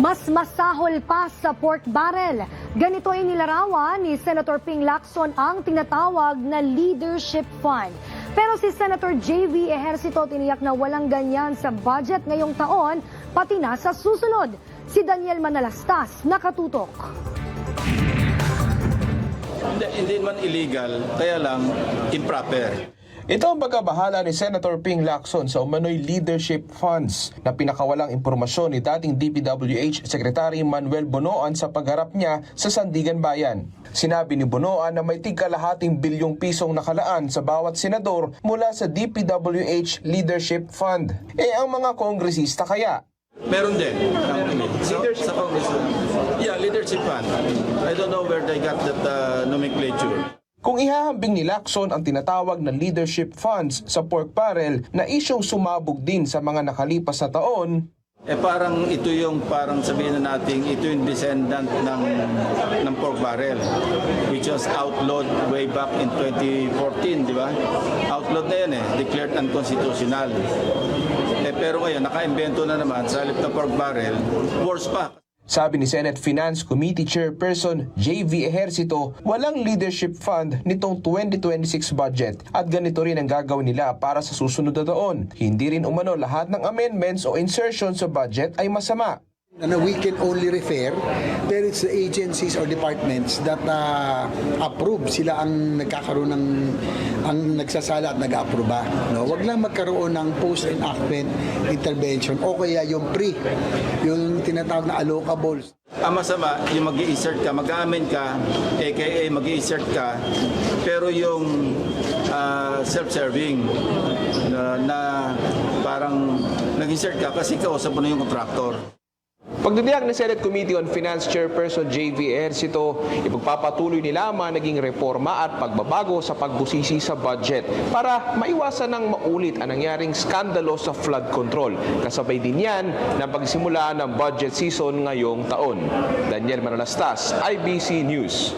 Mas masahol pa sa pork barrel. Ganito ay nilarawan ni Senator Ping Lacson ang tinatawag na Leadership Fund. Pero si Senator JV Ejercito tiniyak na walang ganyan sa budget ngayong taon, pati na sa susunod. Si Daniel Manalastas, nakatutok. Hindi man illegal, kaya lang improper. Ito ang pagkabahala ni Senator Ping Lacson sa umano'y leadership funds na pinakawalang impormasyon ni dating DPWH Secretary Manuel Bonoan sa pagharap niya sa Sandigan Bayan. Sinabi ni Bonoan na may tig-kalahating bilyong pisong nakalaan sa bawat senador mula sa DPWH Leadership Fund. Ang mga kongresista kaya? Meron din. Sa Congress. Yeah, leadership fund. I don't know where they got that nomenclature. Kung ihahambing ni Lacson ang tinatawag na leadership funds sa pork barrel na isyong sumabog din sa mga nakalipas na taon, Parang ito yung sabihin na natin, ito yung descendant ng pork barrel, which was outlawed way back in 2014, di ba? Outlawed na yan declared unconstitutional. Pero ngayon, naka-imbento na naman sa halip na pork barrel, worse pa. sabi ni Senate Finance Committee Chairperson JV Ejercito, walang leadership fund nitong 2026 budget at ganito rin ang gagawin nila para sa susunod na taon. Hindi rin umano lahat ng amendments o insertions sa budget ay masama. We can only refer, pero it's the agencies or departments that approve. Sila ang nagkakaroon ang nagsasala at nag-aproba. No? Wag lang magkaroon ng post-enactment intervention o kaya yung yung tinatawag na allocables. Ang masama, yung mag-i-insert ka, mag-amend ka, aka mag-i-insert ka, pero yung self-serving na parang nag-insert ka kasi kausap mo na yung contractor. Pagdidiyag ng Senate Committee on Finance Chairperson JV Ejercito, ipagpapatuloy nila ang maging reforma at pagbabago sa pagbusisi sa budget para maiwasan ng maulit ang nangyaring skandalo sa flood control. Kasabay din yan ng pagsimula ng budget season ngayong taon. Daniel Manalastas, IBC News.